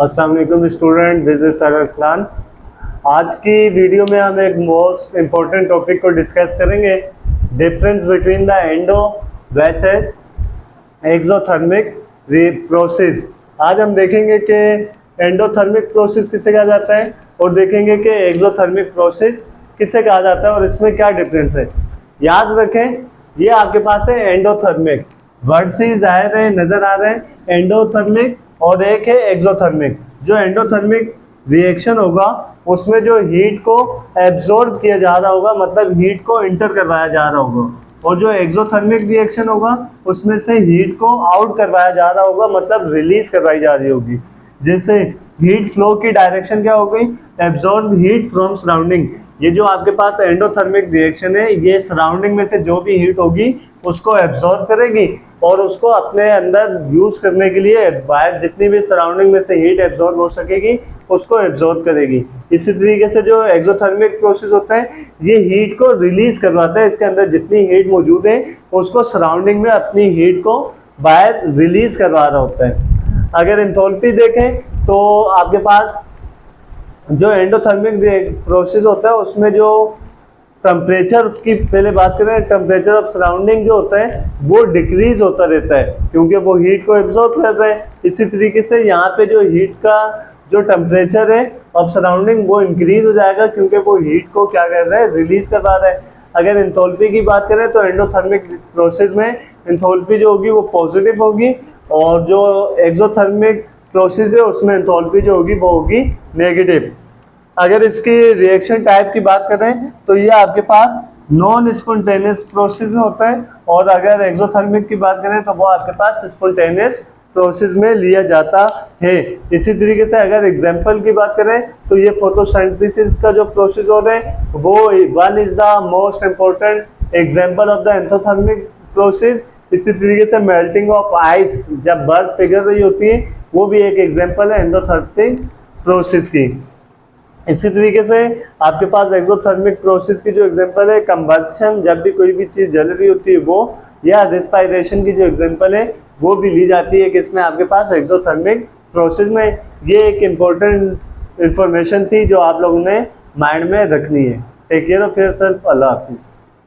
अस्सलाम वालेकुम student, this is sir Arsalan. आज की वीडियो में हम एक मोस्ट इम्पोर्टेंट टॉपिक को डिस्कस करेंगे, difference between the endo versus exothermic process. आज हम देखेंगे कि एंडोथर्मिक प्रोसेस किसे कहा जाता है और देखेंगे कि एक्सोथर्मिक प्रोसेस किसे कहा जाता है और इसमें क्या डिफरेंस है। याद रखें, ये आपके पास है एंडोथर्मिक, वर्ड से ही जाहिर है, नज़र आ रहे हैं एंडोथर्मिक, और एक है एक्सोथर्मिक। जो एंडोथर्मिक रिएक्शन होगा उसमें जो हीट को एब्जॉर्ब किया जा रहा होगा, मतलब हीट को इंटर करवाया जा रहा होगा, और जो एक्सोथर्मिक रिएक्शन होगा उसमें से हीट को आउट करवाया जा रहा होगा, मतलब रिलीज करवाई जा रही होगी। जैसे हीट फ्लो की डायरेक्शन क्या हो गई, एब्जॉर्ब हीट फ्रॉम सराउंडिंग। ये जो आपके पास एंडोथर्मिक रिएक्शन है, ये सराउंडिंग में से जो भी हीट होगी उसको एब्जॉर्ब करेगी और उसको अपने अंदर यूज करने के लिए बाहर जितनी भी सराउंडिंग में से हीट एब्जॉर्ब हो सकेगी उसको एब्जॉर्ब करेगी। इसी तरीके से जो एक्सोथर्मिक प्रोसेस होता है, ये हीट को रिलीज करवाता है। इसके अंदर जितनी हीट मौजूद है उसको सराउंडिंग में अपनी हीट को बाहर रिलीज करवा रहा होता है। अगर एंथैल्पी देखें तो आपके पास जो एंडोथर्मिक प्रोसेस होता है उसमें जो टेम्परेचर की पहले बात करें, टेम्परेचर ऑफ सराउंडिंग जो होता है वो डिक्रीज होता रहता है क्योंकि वो हीट को एब्जॉर्ब कर रहा है। इसी तरीके से यहाँ पे जो हीट का जो टेम्परेचर है ऑफ सराउंडिंग वो इंक्रीज हो जाएगा क्योंकि वो हीट को क्या कर रहा है, रिलीज करवा रहा है। अगर एंथैल्पी की बात करें तो एंडोथर्मिक प्रोसेस में एंथैल्पी जो होगी वो पॉजिटिव होगी, और जो एक्सोथर्मिक प्रोसेस है उसमें एंथैल्पी जो होगी वो होगी नेगेटिव। अगर इसकी रिएक्शन टाइप की बात करें तो ये आपके पास नॉन स्पॉन्टेनियस प्रोसेस में होता है, और अगर एक्सोथर्मिक की बात करें तो वो आपके पास स्पॉन्टेनियस प्रोसेस में लिया जाता है। इसी तरीके से अगर एग्जांपल की बात करें तो ये फोटोसिंथेसिस का जो प्रोसेस हो रहा है वो one is the most important example of the endothermic process. इसी तरीके से मेल्टिंग ऑफ आइस, जब बर्फ पिघल रही होती है, वो भी एक एग्जांपल है एंडोथर्मिक प्रोसेस की। इसी तरीके से आपके पास एक्सोथर्मिक प्रोसेस की जो एग्जांपल है कंबस्शन, जब भी कोई भी चीज़ जल रही होती है वो, या रिस्पायरेशन की जो एग्जांपल है वो भी ली जाती है कि इसमें आपके पास एक्सोथर्मिक प्रोसेस में। ये एक इम्पोर्टेंट इंफॉर्मेशन थी जो आप लोगों ने माइंड में रखनी है। टेक केयर ऑफ योरसेल्फ, अल्लाह हाफिज़।